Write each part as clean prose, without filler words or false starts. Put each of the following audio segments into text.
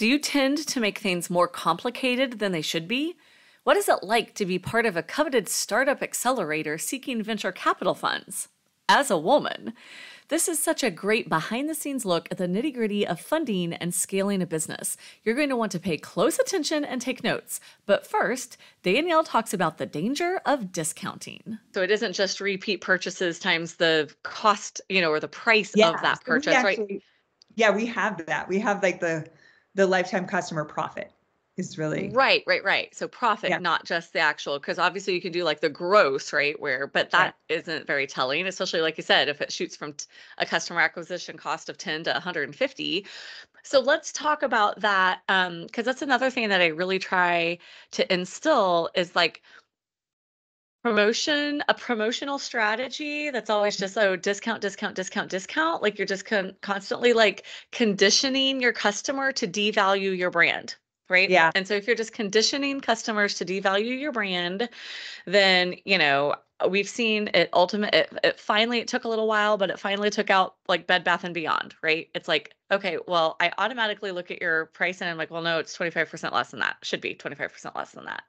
Do you tend to make things more complicated than they should be? What is it like to be part of a coveted startup accelerator seeking venture capital funds? As a woman, this is such a great behind the scenes look at the nitty gritty of funding and scaling a business. You're going to want to pay close attention and take notes. But first, Danielle talks about the danger of discounting. So it isn't just repeat purchases times the cost, or the price of that So we purchase, right? actually, we have that. We have like the lifetime customer profit is really Right. So profit, yeah. not just the actual, because obviously you can do like the gross, right? But that isn't very telling, especially like you said, if it shoots from a customer acquisition cost of 10 to 150. So let's talk about that, because that's another thing that I really try to instill is like a promotional strategy that's always just, oh, discount, discount, discount, discount. Like you're just constantly like conditioning your customer to devalue your brand. Right. Yeah. And so if you're just conditioning customers to devalue your brand, then, we've seen it finally, it took a little while, but it finally took out like Bed Bath and Beyond, right? It's like, okay, well, I automatically look at your price and I'm like, well, no, it's 25% less than that. Should be 25% less than that.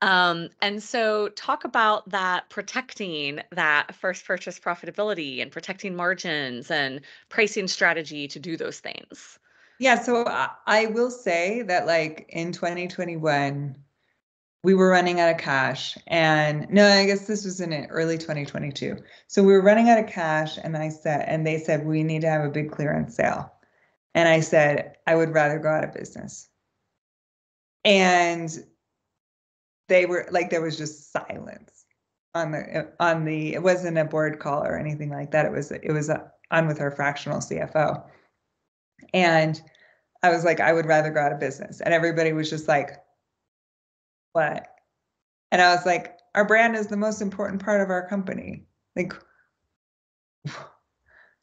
And so talk about that, protecting that first purchase profitability and protecting margins and pricing strategy to do those things. Yeah. So I will say that like in 2021, we were running out of cash, and no, I guess this was in early 2022. So we were running out of cash, and they said, we need to have a big clearance sale. And I said, I would rather go out of business. And they were like, there was just silence it wasn't a board call or anything like that. It was on with our fractional CFO. And I was like, I would rather go out of business. And everybody was just like, what? And I was like, our brand is the most important part of our company. Like,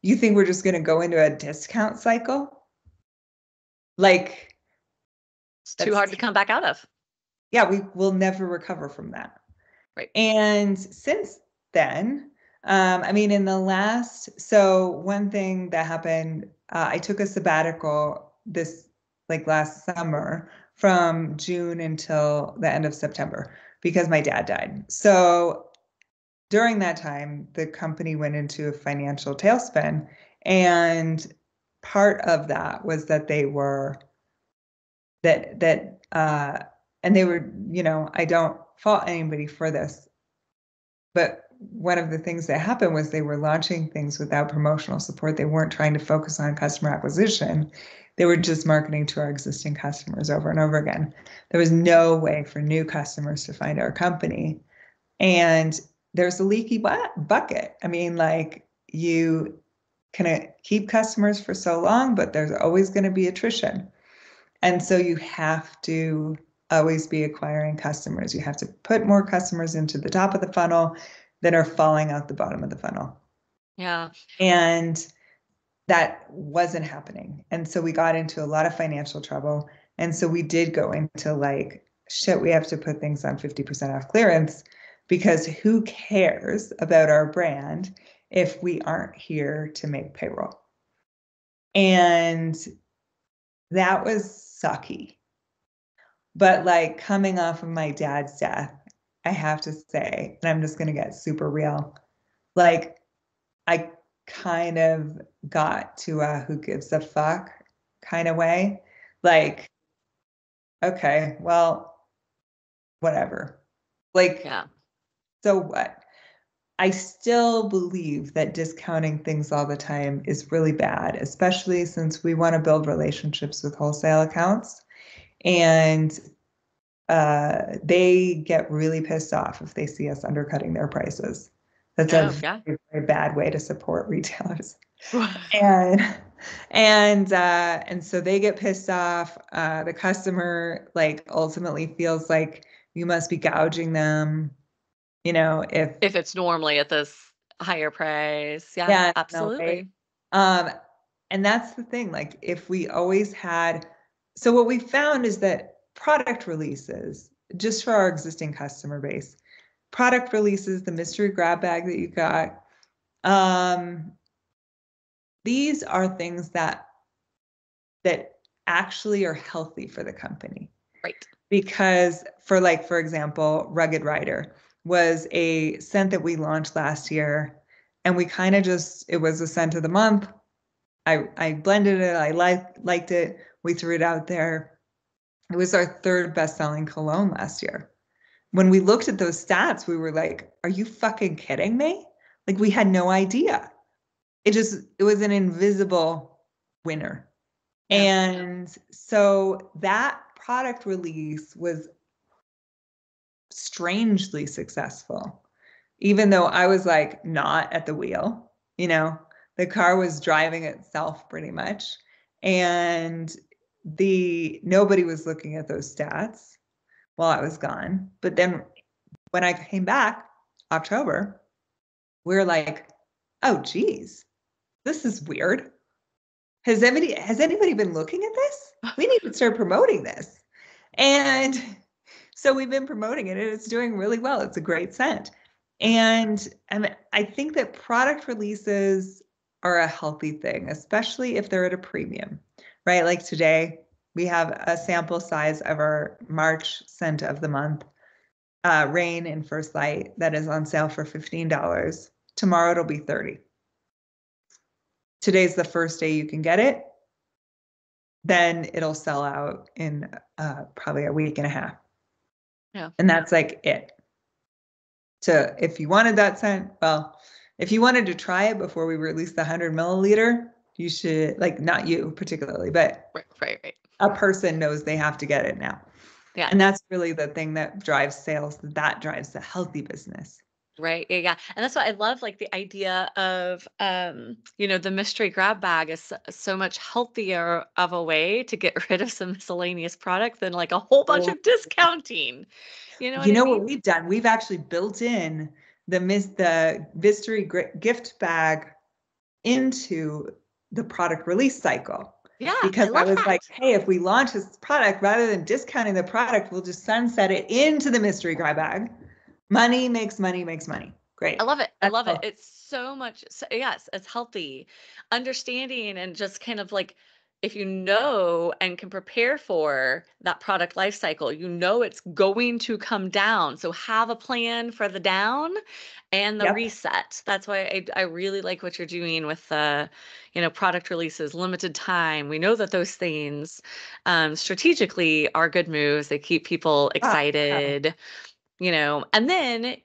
you think we're just going to go into a discount cycle? Like, it's too hard to come back out of. Yeah, we will never recover from that. Right. And since then, one thing that happened, I took a sabbatical this like last summer from June until the end of September because my dad died. So during that time, the company went into a financial tailspin. And part of that was that they were and they were, I don't fault anybody for this, but one of the things that happened was they were launching things without promotional support. They weren't trying to focus on customer acquisition. They were just marketing to our existing customers over and over again. There was no way for new customers to find our company. And there's a leaky bucket. I mean, like, you can keep customers for so long, but there's always going to be attrition. And so you have to always be acquiring customers. You have to put more customers into the top of the funnel that are falling out the bottom of the funnel. Yeah. And that wasn't happening. And so we got into a lot of financial trouble. And so we did go into like, shit, we have to put things on 50% off clearance, because who cares about our brand if we aren't here to make payroll? And that was sucky. But like, coming off of my dad's death, I have to say, and I'm just going to get super real, like, I kind of got to a who gives a fuck kind of way. Like, okay, well, whatever. Like, Yeah. So what? I still believe that discounting things all the time is really bad, especially since we want to build relationships with wholesale accounts. And they get really pissed off if they see us undercutting their prices. That's a very, very bad way to support retailers. And so they get pissed off. The customer like ultimately feels like you must be gouging them, if it's normally at this higher price. Yeah, absolutely. And that's the thing. Like, if we always had, so what we found is that product releases, just for our existing customer base, product releases, the mystery grab bag that you got, these are things that actually are healthy for the company. Right. Because for example, Rugged Rider was a scent that we launched last year, and we kind of it was a scent of the month. I blended it. I liked it. We threw it out there. It was our third best-selling cologne last year. When we looked at those stats, we were like, are you fucking kidding me? Like, we had no idea. It was an invisible winner. Yeah. And so that product release was strangely successful, even though I was like not at the wheel, the car was driving itself pretty much. And nobody was looking at those stats while I was gone. But then when I came back, October, we are like, oh, geez, this is weird. Has anybody been looking at this? We need to start promoting this. And so we've been promoting it, and it's doing really well. It's a great scent. And I think that product releases are a healthy thing, especially if they're at a premium, right? Like today, we have a sample size of our March scent of the month, Rain in First Light, that is on sale for $15. Tomorrow it'll be $30. Today's the first day you can get it. Then it'll sell out in probably a week and a half. Yeah. And that's like it. So if you wanted that scent, well, if you wanted to try it before we release the 100 milliliter, you should, like, not you particularly, but Right. a person knows they have to get it now. Yeah. And that's really the thing that drives sales, that drives the healthy business. Right. Yeah. And that's why I love like the idea of the mystery grab bag is so much healthier of a way to get rid of some miscellaneous product than like a whole bunch of discounting. You know what I mean? What we've done? We've actually built in the mystery gift bag into the product release cycle. Yeah, Because I I love was that. like, hey, if we launch this product, rather than discounting the product, we'll just sunset it into the mystery grab bag. Money makes money makes money. Great. I love it. I That's love it. all. It's so much. Yes, it's healthy. Understanding and just kind of like if you know and can prepare for that product life cycle, it's going to come down. So have a plan for the down and the Yep. reset. That's why I really like what you're doing with the, product releases, limited time. We know that those things strategically are good moves. They keep people Ah, yeah. excited. And then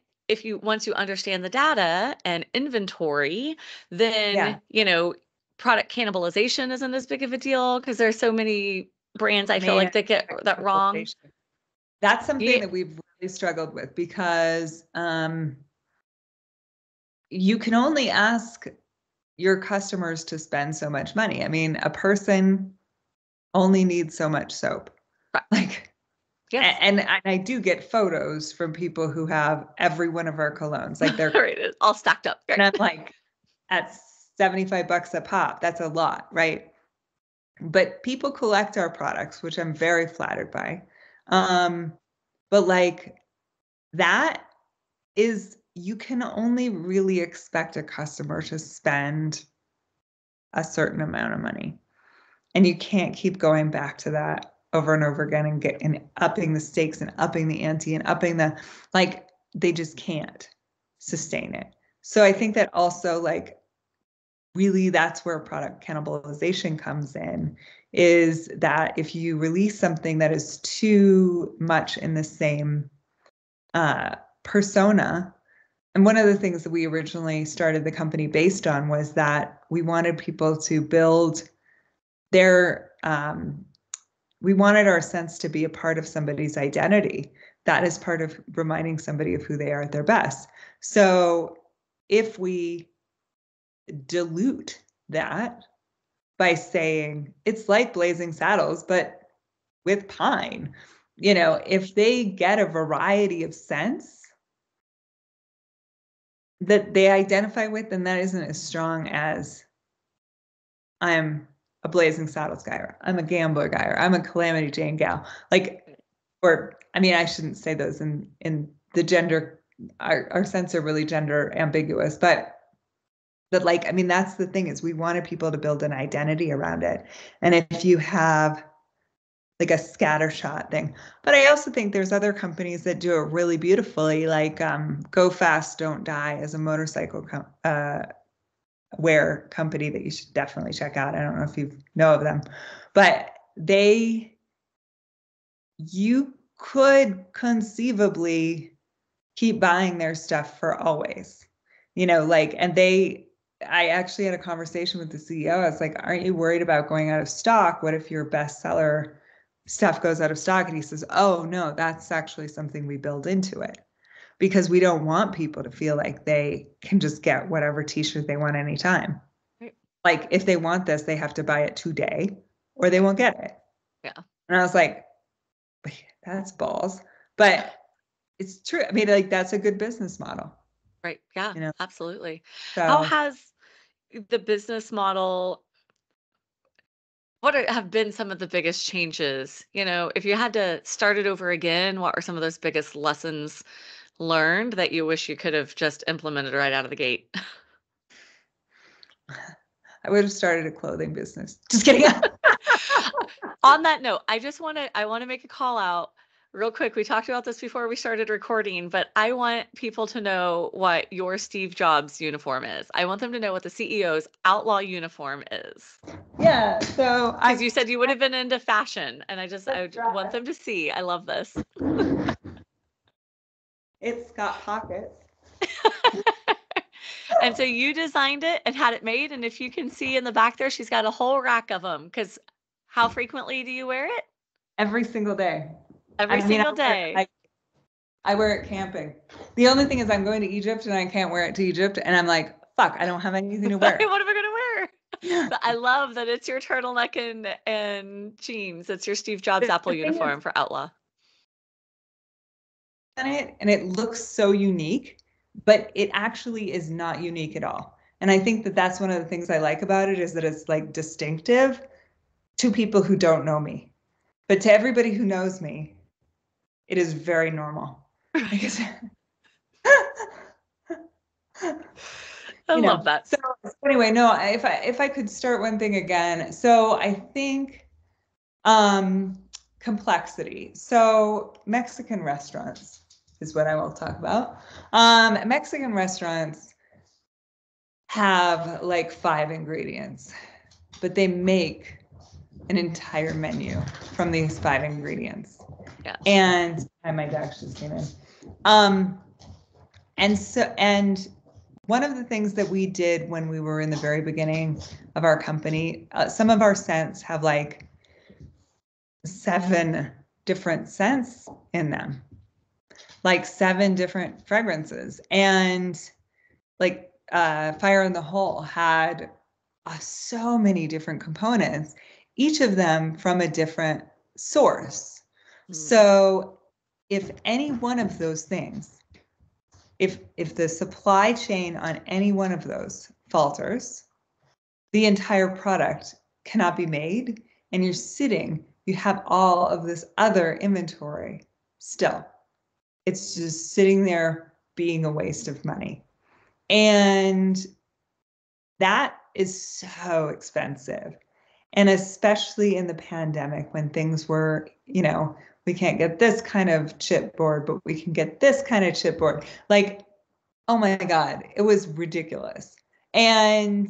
once you understand the data and inventory, Yeah. then, product cannibalization isn't as big of a deal because there's so many brands I feel like Man, that get that wrong. that's something Yeah. that we've really struggled with because you can only ask your customers to spend so much money. I mean, a person only needs so much soap. Like, Yes. and I do get photos from people who have every one of our colognes, like they're Right. It's all stacked up. Right. and I'm like, at $75 a pop, that's a lot, right? But people collect our products, which I'm very flattered by. But like that is, you can only really expect a customer to spend a certain amount of money. And you can't keep going back to that over and over again and upping the stakes and upping the ante and upping like, they just can't sustain it. So I think that also, like, really that's where product cannibalization comes in, is that if you release something that is too much in the same persona. And one of the things that we originally started the company based on was that we wanted people to build their we wanted our sense to be a part of somebody's identity. That is part of reminding somebody of who they are at their best. So if we dilute that by saying it's like Blazing Saddles, but with pine, if they get a variety of scents that they identify with, then that isn't as strong as I'm a Blazing Saddles guy, or I'm a Gambler guy, or I'm a Calamity Jane gal. Like, or I mean, I shouldn't say those in the gender. Our scents are really gender ambiguous, but like, I mean, that's the thing, is we wanted people to build an identity around it. And if you have like a scattershot thing. But I also think there's other companies that do it really beautifully, like Go Fast, Don't Die is a motorcycle wear company that you should definitely check out. I don't know if you know of them, but you could conceivably keep buying their stuff for always, like, and I actually had a conversation with the CEO. I was like, aren't you worried about going out of stock? What if your bestseller stuff goes out of stock? And he says, oh no, that's actually something we build into it, because we don't want people to feel like they can just get whatever t-shirt they want anytime. Right. Like if they want this, they have to buy it today or they won't get it. Yeah. And I was like, that's balls. But it's true. I mean, like that's a good business model. Right. Yeah, absolutely. How So has the business model, what have been some of the biggest changes? If you had to start it over again, what are some of those biggest lessons learned that you wish you could have just implemented right out of the gate? I would have started a clothing business. Just kidding. On that note, I want to make a call out real quick. We talked about this before we started recording, but I want people to know what your Steve Jobs uniform is. I want them to know what the CEO's outlaw uniform is. Yeah. So Because you said you would have been into fashion, and I want them to see. I love this. It's got pockets. And so you designed it and had it made. And if you can see in the back there, she's got a whole rack of them. Because how frequently do you wear it? Every single day. Every single day. I wear it camping. The only thing is I'm going to Egypt and I can't wear it to Egypt. And I'm like, fuck, I don't have anything to wear. What am I going to wear? But I love that it's your turtleneck and jeans. It's your Steve Jobs Apple uniform for Outlaw. And it looks so unique, but it actually is not unique at all. And I think that that's one of the things I like about it, is that it's like distinctive to people who don't know me. But to everybody who knows me, it is very normal. I love that. So anyway, no, if I could start one thing again. So I think complexity. So Mexican restaurants is what I will talk about. Mexican restaurants have like 5 ingredients, but they make an entire menu from these 5 ingredients. Yeah. And my Dax just came in. And one of the things that we did when we were in the very beginning of our company, some of our scents have like 7 different scents in them, like 7 different fragrances. And like Fire in the Hole had so many different components, each of them from a different source. So if any one of those things, if the supply chain on any one of those falters, the entire product cannot be made, and you have all of this other inventory still. It's just sitting there being a waste of money. And that is so expensive. And especially in the pandemic when things were, we can't get this kind of chipboard, but we can get this kind of chipboard. Like, oh my God, it was ridiculous. And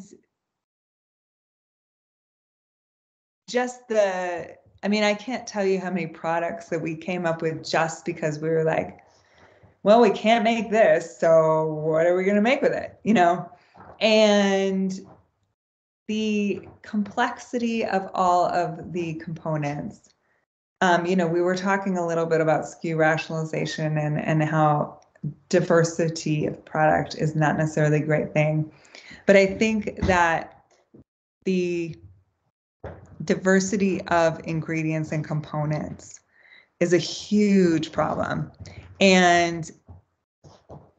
just I can't tell you how many products that we came up with just because we were like, well, we can't make this, so what are we going to make with it? And the complexity of all of the components. We were talking a little bit about SKU rationalization and how diversity of product is not necessarily a great thing. But I think that the diversity of ingredients and components is a huge problem. And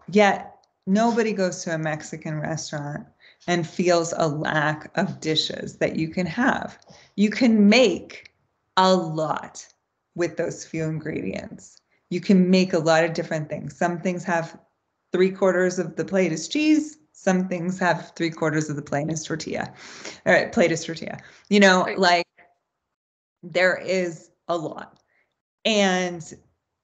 yet nobody goes to a Mexican restaurant and feels a lack of dishes that you can have. You can make a lot with those few ingredients. You can make a lot of different things. Some things have 3/4 of the plate is cheese. Some things have 3/4 of the plate is tortilla. All right, plate is tortilla. Like there is a lot. And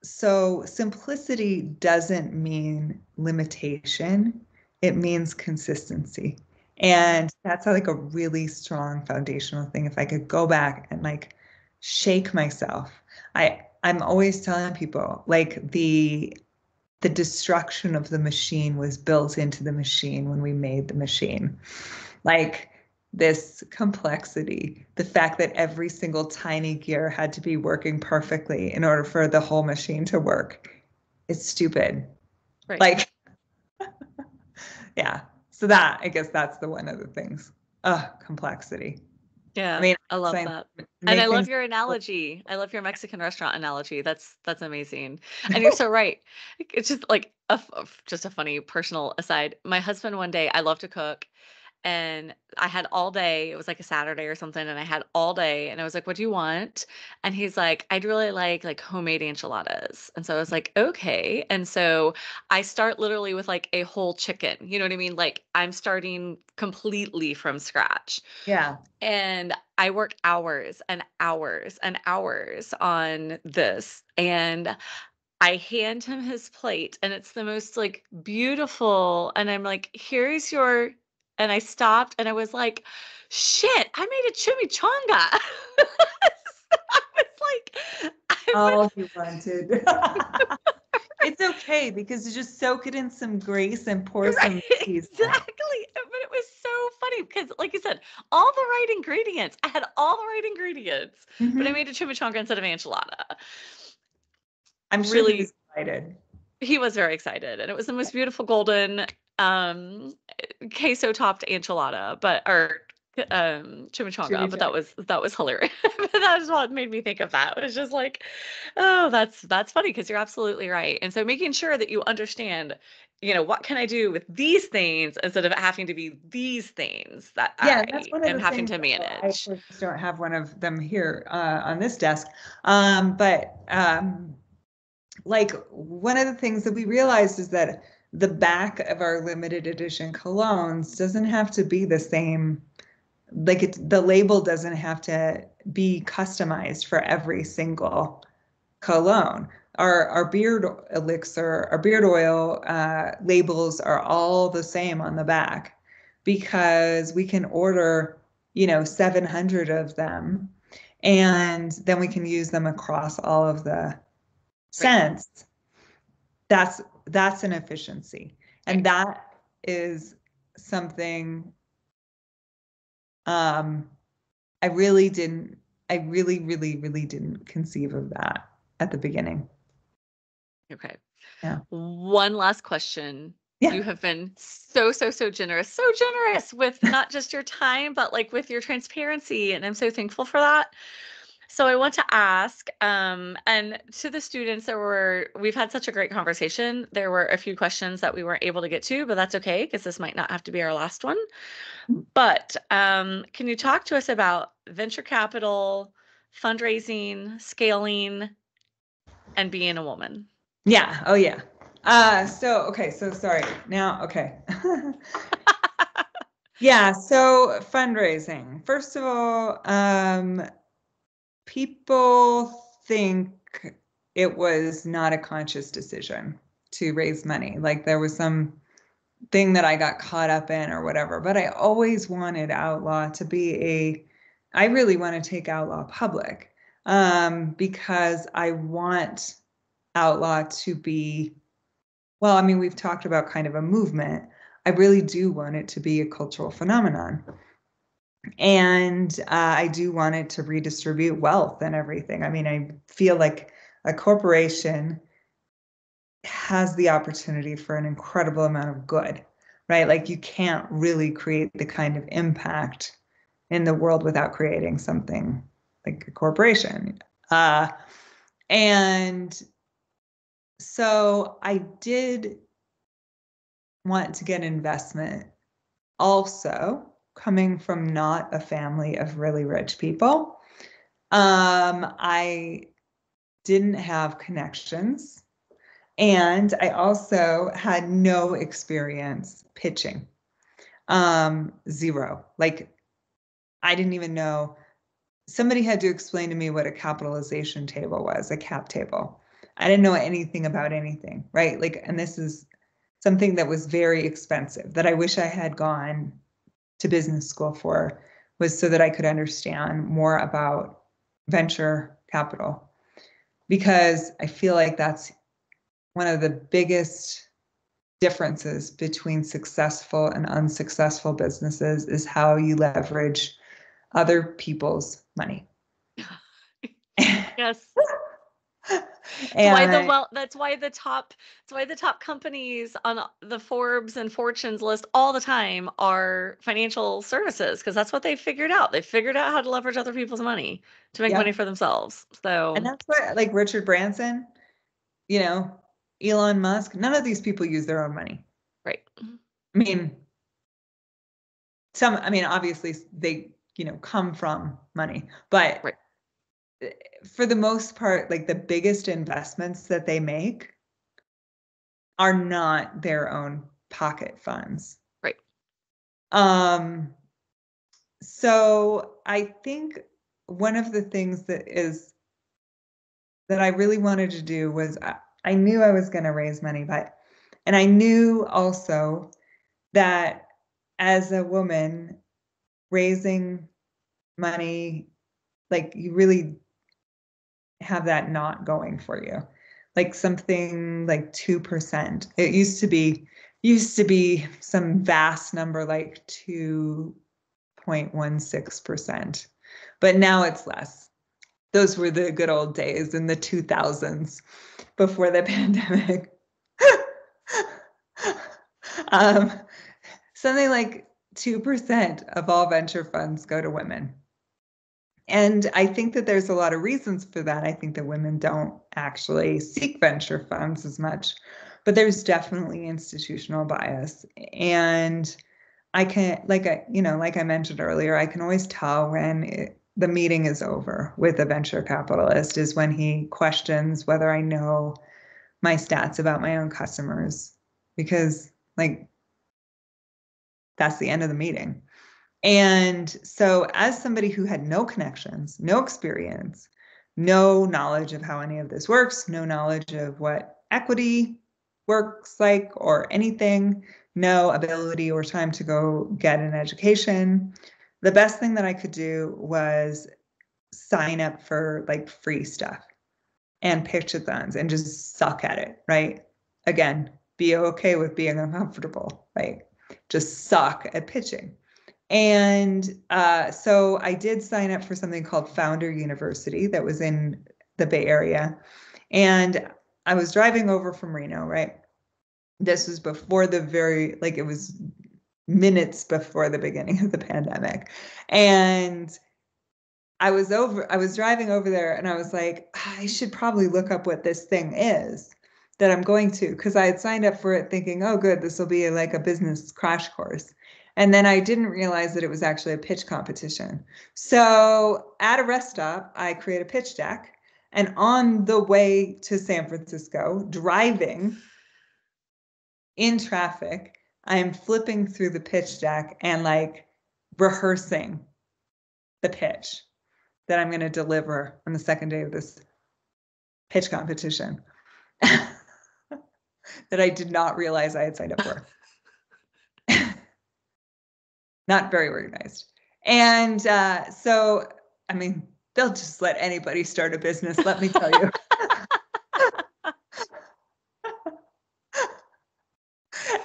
so simplicity doesn't mean limitation, it means consistency. And that's like a really strong foundational thing. If I could go back and like shake myself, I'm always telling people like the destruction of the machine was built into the machine when we made the machine. Like this complexity, the fact that every single tiny gear had to be working perfectly in order for the whole machine to work, it's stupid. Right. Like, yeah. So that, I guess that's the one of the things. Complexity. I Yeah, mean, I I'm love saying that. And I make love things. your analogy. I love your Mexican restaurant analogy. That's amazing. And you're so right. It's just like just a funny personal aside. My husband one day, I love to cook, and I had all day. It was like a Saturday or something, and I had all day, and I was like, "What do you want?" And he's like, "I'd really like homemade enchiladas." And so I was like, "Okay." And so I start literally with like a whole chicken. You know what I mean? Like I'm starting completely from scratch. Yeah. And I work hours and hours and hours on this. And I hand him his plate, and it's the most like beautiful. And I'm like, here's your. And I stopped and I was like, shit, I made a chimichanga. I was like, All you wanted. It's okay because you just soak it in some grease and pour right, some cheese on it. exactly. But it was so funny because, like you said, all the right ingredients. I had all the right ingredients, but I Mhm. made a chimichanga instead of enchilada. I'm sure he Really, was excited. he was very excited, and it was the most beautiful golden um queso topped enchilada, but or chimichanga, but Chimichurri. that was hilarious. But that is what made me think of that. It was just like, oh, that's funny because you're absolutely right. And so making sure that you understand, what can I do with these things instead of having to be these things that Yeah, and that's I one of am the having things. to I, of manage. course, don't have one of them here on this desk. But like one of the things that we realized is that the back of our limited edition colognes doesn't have to be the same. Like the label doesn't have to be customized for every single cologne. Our beard elixir, our beard oil labels are all the same on the back because we can order, 700 of them, and then we can use them across all of the Right, scents. That's an efficiency, and right. that is something um, I really didn't. I really, really, really didn't conceive of that at the beginning. Okay. Yeah. One last question. You Yeah. have been so, so generous with not just your time, but like with your transparency. And I'm so thankful for that. So I want to ask, and to the students, we've had such a great conversation. There were a few questions that we weren't able to get to, but that's okay because this might not have to be our last one. But can you talk to us about venture capital, fundraising, scaling, and being a woman? Yeah. Oh, yeah. Okay. So sorry. Now, okay. Yeah. So fundraising. First of all, people think it was not a conscious decision to raise money. Like there was some thing that I got caught up in or whatever. But I always wanted Outlaw to be I really want to take Outlaw public because I want Outlaw to be, well, I mean, we've talked about kind of a movement. I really do want it to be a cultural phenomenon. And I do want it to redistribute wealth and everything. I mean, I feel like a corporation has the opportunity for an incredible amount of good, right? Like you can't really create the kind of impact in the world without creating something like a corporation. And so I did want to get investment also coming from not a family of really rich people. I didn't have connections. And I also had no experience pitching. Zero. Like I didn't even know somebody had to explain to me what a capitalization table was, a cap table. I didn't know anything about anything, right? Like, and this is something that was very expensive that I wish I had gone to business school for, was so that I could understand more about venture capital, because I feel like that's one of the biggest differences between successful and unsuccessful businesses, is how you leverage other people's money. Yes. And That's why the top companies on the Forbes and Fortunes list all the time are financial services, because that's what they figured out. They figured out how to leverage other people's money to make money yeah, for themselves. and So, that's what, like Richard Branson, you know, Elon Musk, none of these people use their own money. right. I mean, I mean, obviously they, come from money, but Right. for the most part, like the biggest investments that they make are not their own pocket funds. Right. Um, so I think one of the things that I really wanted to do was, I knew I was going to raise money, and I knew also that as a woman raising money, like you really have that not going for you. Like something like 2%. It used to be some vast number like 2.16%. But now it's less. Those were the good old days in the 2000s before the pandemic. um, Something like 2% of all venture funds go to women. And I think that there's a lot of reasons for that. I think that women don't actually seek venture funds as much, but there's definitely institutional bias. And I can, like I mentioned earlier, I can always tell when the meeting is over with a venture capitalist is when he questions whether I know my stats about my own customers, because like that's the end of the meeting. And so, as somebody who had no connections, no experience, no knowledge of how any of this works, no knowledge of what equity works like or anything, no ability or time to go get an education, the best thing that I could do was sign up for like free stuff and pitchathons and just suck at it, right? Again, be okay with being uncomfortable, right? Just suck at pitching. And so I did sign up for something called Founder University that was in the Bay Area. And I was driving over from Reno, right? This was before it was minutes before the beginning of the pandemic. And I was driving over there and I was like, I should probably look up what this thing is that I'm going to, because I had signed up for it thinking, oh, good, this will be like a business crash course. And then I didn't realize that it was actually a pitch competition. So at a rest stop, I create a pitch deck. And on the way to San Francisco, driving in traffic, I am flipping through the pitch deck and like rehearsing the pitch that I'm going to deliver on the second day of this pitch competition that I did not realize I had signed up for. Not very organized. And so, I mean, they'll just let anybody start a business, let me tell you.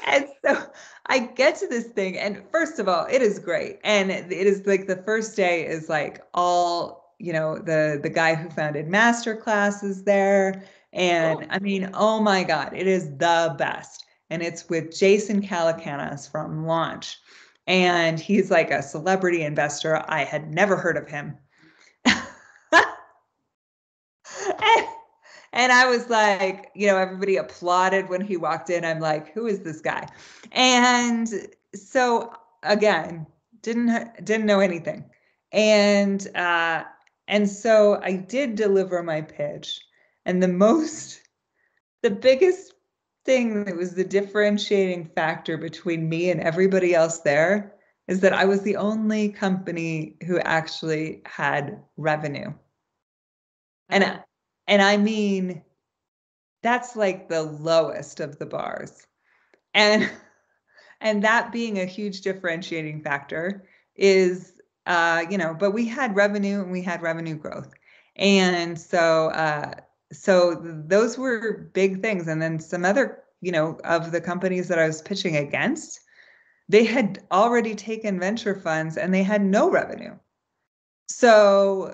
And so I get to this thing, and first of all, it is great. And it is like the first day is like all, the guy who founded Masterclass is there. And Cool. I mean, oh my God, it is the best. And it's with Jason Calacanis from Launch. And he's like a celebrity investor. I had never heard of him. and, and I was like, everybody applauded when he walked in. I'm like, who is this guy? And so again, didn't know anything. And and so I did deliver my pitch. And the biggest thing that was the differentiating factor between me and everybody else there is that I was the only company who actually had revenue. And I mean, that's like the lowest of the bars. And that being a huge differentiating factor is, but we had revenue and we had revenue growth. And so those were big things. And then some other, of the companies that I was pitching against, they had already taken venture funds and they had no revenue. So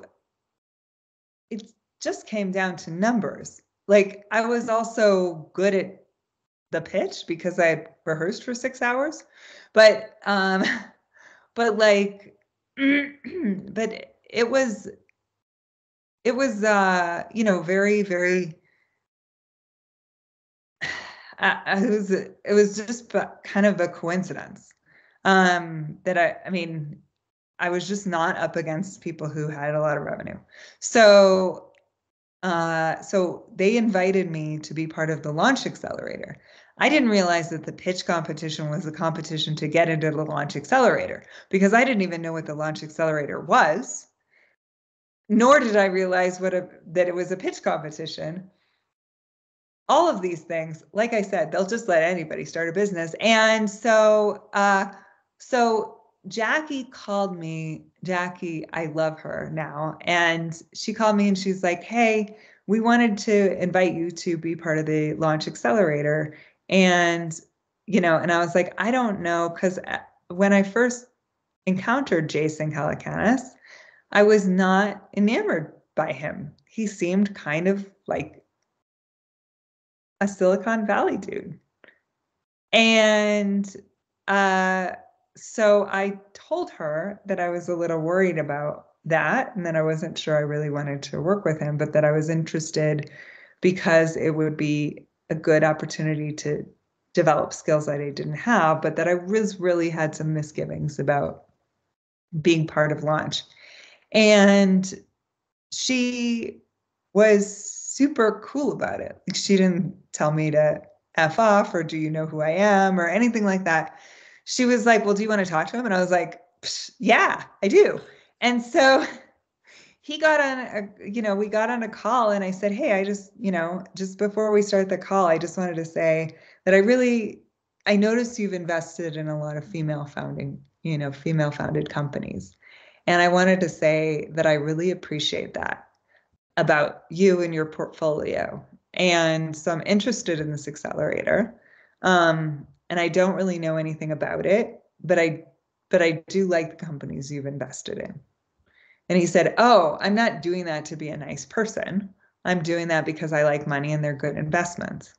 it just came down to numbers. Like, I was also good at the pitch because I had rehearsed for 6 hours, but but like but it was very, very it was just kind of a coincidence that I mean, I was just not up against people who had a lot of revenue. So they invited me to be part of the launch accelerator. I didn't realize that the pitch competition was a competition to get into the launch accelerator, because I didn't even know what the launch accelerator was, nor did I realize that it was a pitch competition. All of these things, like I said, they'll just let anybody start a business. And so Jackie called me. Jackie, I love her now. And she called me and she's like, hey, we wanted to invite you to be part of the launch accelerator. And, and I was like, I don't know, because when I first encountered Jason Calacanis, I was not enamored by him. He seemed kind of like a Silicon Valley dude. And so I told her that I was a little worried about that and that I wasn't sure I really wanted to work with him, but that I was interested because it would be a good opportunity to develop skills that I didn't have, but that I really had some misgivings about being part of launch. And she was super cool about it. Like, she didn't tell me to F off or do you know who I am or anything like that. She was like, well, do you want to talk to him? And I was like, yeah, I do. And so he got on we got on a call and I said, hey, I just before we start the call, I just wanted to say that I noticed you've invested in a lot of female founded companies. And I wanted to say that I really appreciate that about you and your portfolio. And so I'm interested in this accelerator. And I don't really know anything about it, but I do like the companies you've invested in. And he said, oh, I'm not doing that to be a nice person. I'm doing that because I like money and they're good investments.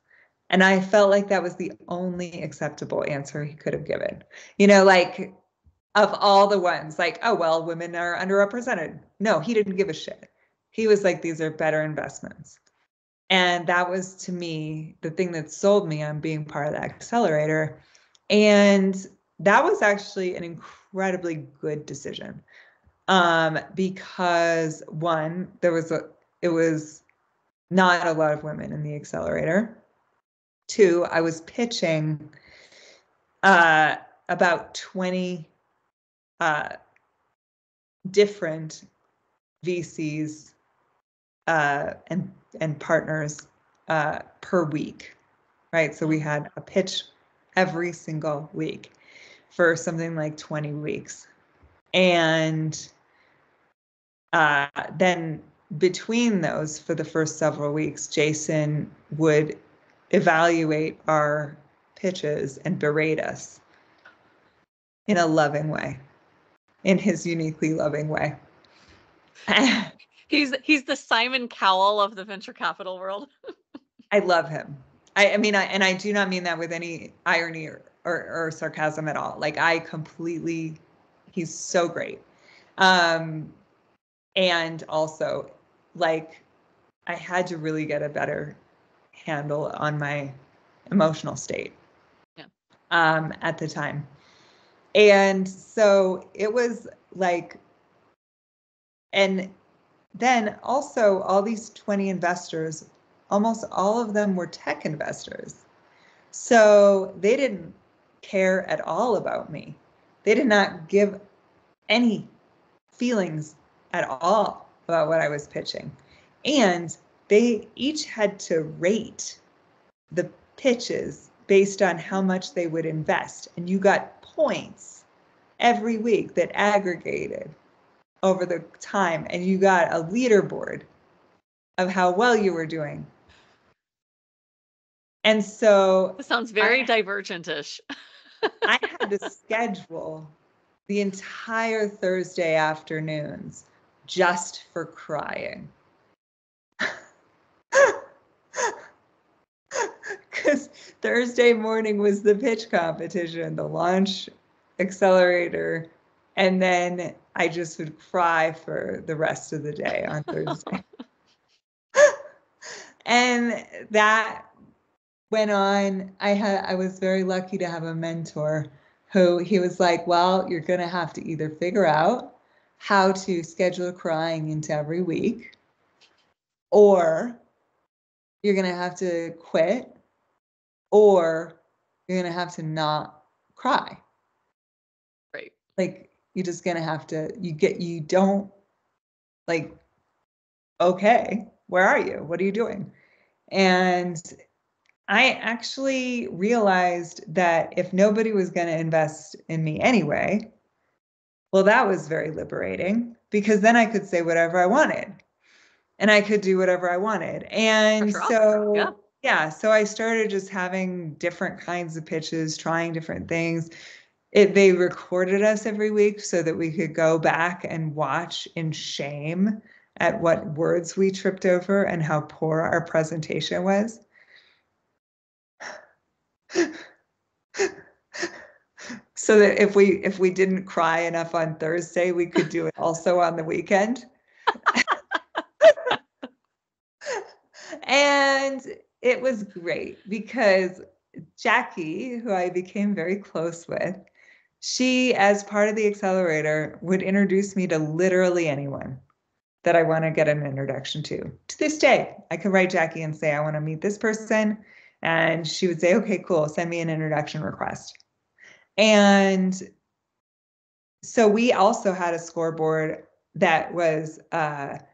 And I felt like that was the only acceptable answer he could have given. Like, of all the ones, like, oh, well, women are underrepresented. No, he didn't give a shit. He was like, these are better investments. And that was, to me, the thing that sold me on being part of that accelerator. And that was actually an incredibly good decision. Because one, it was not a lot of women in the accelerator. Two, I was pitching about 20 different VCs and partners per week, right? So we had a pitch every single week for something like 20 weeks. And then between those, for the first several weeks, Jason would evaluate our pitches and berate us in a loving way, in his uniquely loving way. He's the Simon Cowell of the venture capital world. I love him. I do not mean that with any irony or sarcasm at all. Like, he's so great. And also, like, I had to really get a better handle on my emotional state at the time. And so it was like, and then also all these 20 investors, almost all of them were tech investors. So they didn't care at all about me. They did not give any feelings at all about what I was pitching. And they each had to rate the pitches based on how much they would invest. And you got points every week that aggregated over the time. And you got a leaderboard of how well you were doing. And so This sounds very divergent-ish. I had to schedule the entire Thursday afternoons just for crying. Because Thursday morning was the pitch competition, the launch accelerator, and then I just would cry for the rest of the day on Thursday. And that went on. I was very lucky to have a mentor who he was like, well, you're going to have to either figure out how to schedule crying into every week, or you're going to have to quit, or you're going to have to not cry. Right. Like, you're just going to have to, you don't, like, okay, where are you? What are you doing? And I actually realized that if nobody was going to invest in me anyway, well, that was very liberating, because then I could say whatever I wanted and I could do whatever I wanted. And Pressure off. Yeah. so, yeah, so I started just having different kinds of pitches, trying different things. They recorded us every week so that we could go back and watch in shame at what words we tripped over and how poor our presentation was. So that if we didn't cry enough on Thursday, we could do it also on the weekend. And it was great because Jackie, who I became very close with, she, as part of the accelerator, would introduce me to literally anyone that I want to get an introduction to. To this day, I could write Jackie and say, I want to meet this person. And she would say, okay, cool, send me an introduction request. And so we also had a scoreboard that was that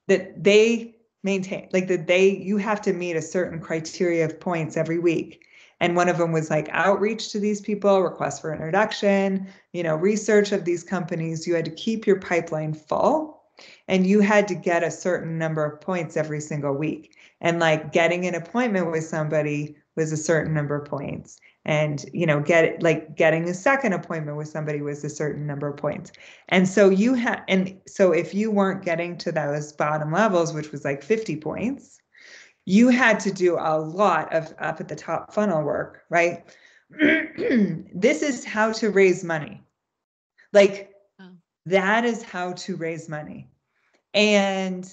they maintain, like that you have to meet a certain criteria of points every week. And one of them was like outreach to these people, request for introduction, research of these companies. You had to keep your pipeline full, and you had to get a certain number of points every single week. And like getting an appointment with somebody was a certain number of points. And getting a second appointment with somebody was a certain number of points. And so if you weren't getting to those bottom levels, which was like 50 points, you had to do a lot of up at the top funnel work, right? This is how to raise money. Like, that is how to raise money. And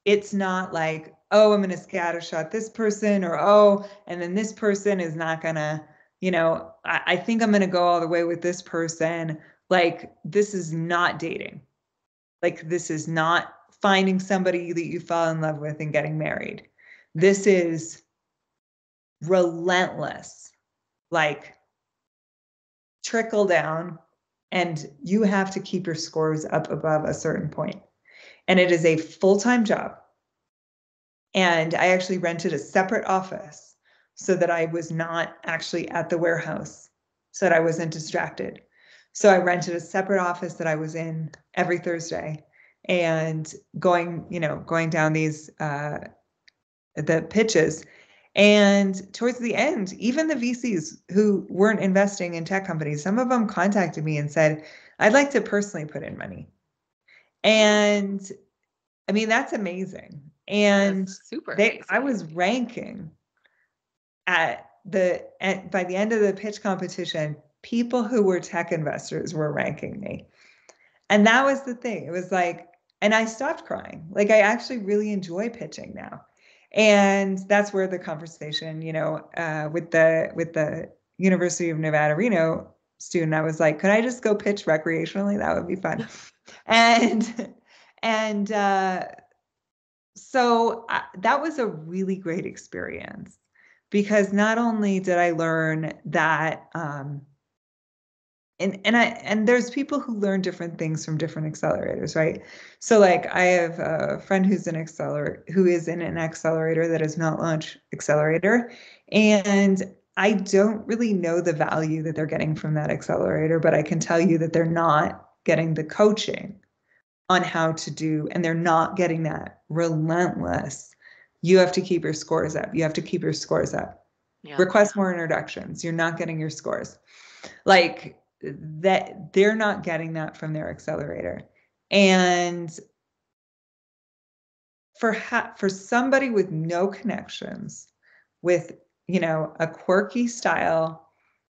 it's not like, oh, I'm going to scattershot this person, or, and then this person is not going to, I think I'm going to go all the way with this person. Like, this is not dating. Like, this is not finding somebody that you fell in love with and getting married. This is relentless, like trickle down, and you have to keep your scores up above a certain point. And it is a full-time job. And I actually rented a separate office so that I was not actually at the warehouse, so that I wasn't distracted. So I rented a separate office that I was in every Thursday, and going down these the pitches. And towards the end, even the VCs who weren't investing in tech companies, some of them contacted me and said, I'd like to personally put in money. And I mean, that's amazing. And super amazing. I was ranking by the end of the pitch competition, people who were tech investors were ranking me. And that was the thing. It was like, and I stopped crying. Like, I actually really enjoy pitching now. And that's where the conversation, with the University of Nevada, Reno student, I was like, could I just go pitch recreationally? That would be fun. And so that was a really great experience, because not only did I learn that and there's people who learn different things from different accelerators, right? So like I have a friend who is in an accelerator that is not launch accelerator, and I don't really know the value that they're getting from that accelerator, but I can tell you that they're not getting the coaching on how to do, and they're not getting that relentless. You have to keep your scores up. You have to keep your scores up. Yeah. Request more introductions. You're not getting your scores. Like that, they're not getting that from their accelerator. And for somebody with no connections, with, you know, a quirky style,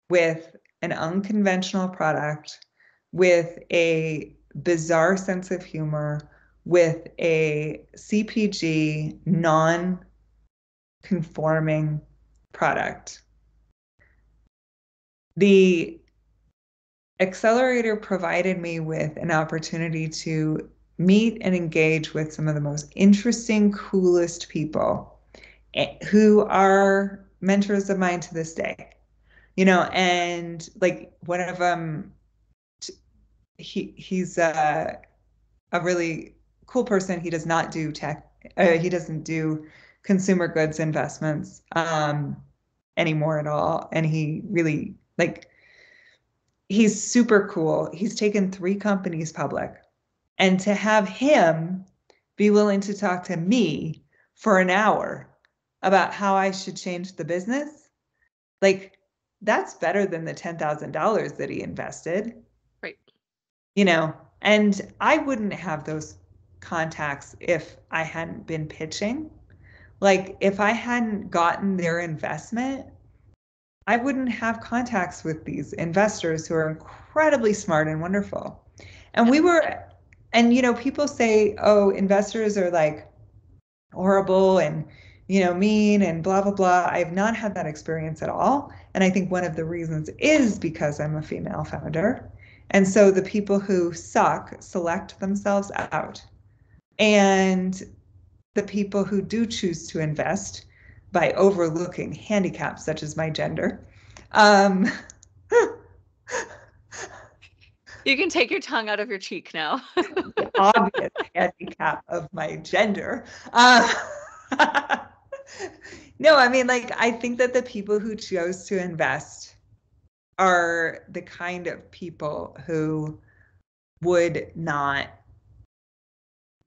with an unconventional product, with a bizarre sense of humor, with a CPG non-conforming product, the accelerator provided me with an opportunity to meet and engage with some of the most interesting, coolest people who are mentors of mine to this day. You know, and like one of them, he's a really cool person. He does not do tech. He doesn't do consumer goods investments anymore at all. And he really like he's super cool. He's taken 3 companies public. And to have him be willing to talk to me for an hour about how I should change the business, like that's better than the $10,000 that he invested, Right. you know. And I wouldn't have those contacts if I hadn't been pitching. Like if I hadn't gotten their investment, I wouldn't have contacts with these investors who are incredibly smart and wonderful. And Yeah. we were, and you know, people say, oh, investors are like horrible and, you know, mean and blah, blah, blah. I've not had that experience at all. And I think one of the reasons is because I'm a female founder. And so the people who suck select themselves out. And the people who do choose to invest by overlooking handicaps such as my gender. Um, You can take your tongue out of your cheek now. the obvious handicap of my gender. No, I mean, like, I think that the people who chose to invest are the kind of people who would not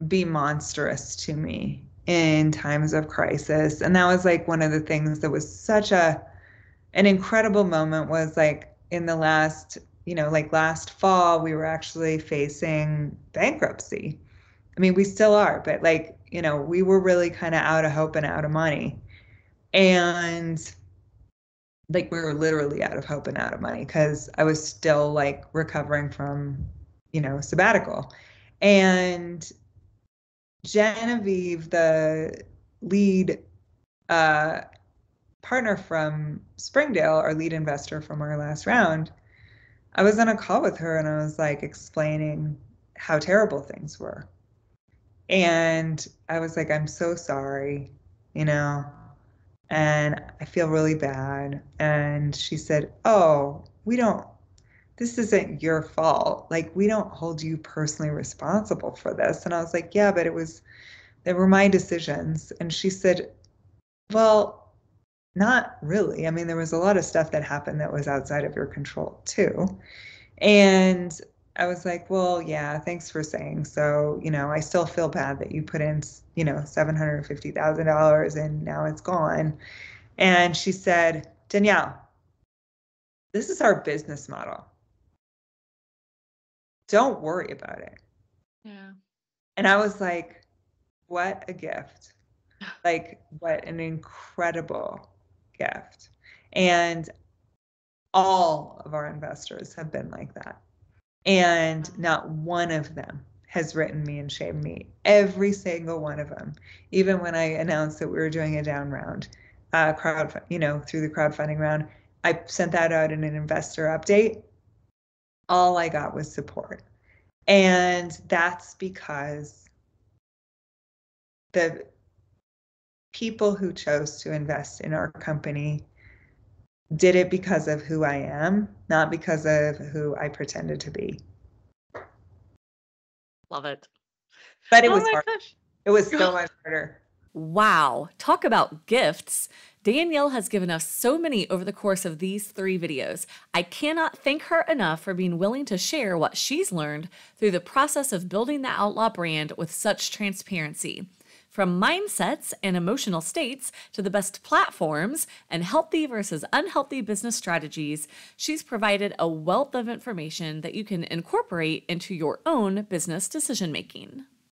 be monstrous to me in times of crisis. And that was like one of the things that was such an incredible moment was like in the last, you know, like last fall, we were actually facing bankruptcy. I mean, we still are, but like, you know, we were really kind of out of hope and out of money. And like we were literally out of hope and out of money because I was still like recovering from, you know, sabbatical. And Genevieve, the lead uh, partner from Springdale, our lead investor from our last round, I was on a call with her and I was like explaining how terrible things were. And I was like, I'm so sorry, you know, and I feel really bad. And she said, oh, this isn't your fault. Like, we don't hold you personally responsible for this. And I was like, yeah, but they were my decisions. And she said, well, not really. I mean, there was a lot of stuff that happened that was outside of your control too. And I was like, well, yeah, thanks for saying so. You know, I still feel bad that you put in, you know, $750,000 and now it's gone. And she said, Danielle, this is our business model. Don't worry about it. Yeah. And I was like, what a gift. Like, what an incredible gift. And all of our investors have been like that. And not one of them has written me and shamed me. Every single one of them, even when I announced that we were doing a down round, you know, through the crowdfunding round, I sent that out in an investor update. All I got was support. And that's because the people who chose to invest in our company did it because of who I am, not because of who I pretended to be. Love it. But it Oh was my hard. gosh. It was so much harder. Wow, talk about gifts. Danielle has given us so many over the course of these 3 videos. I cannot thank her enough for being willing to share what she's learned through the process of building the Outlaw brand with such transparency. From mindsets and emotional states to the best platforms and healthy versus unhealthy business strategies, she's provided a wealth of information that you can incorporate into your own business decision making.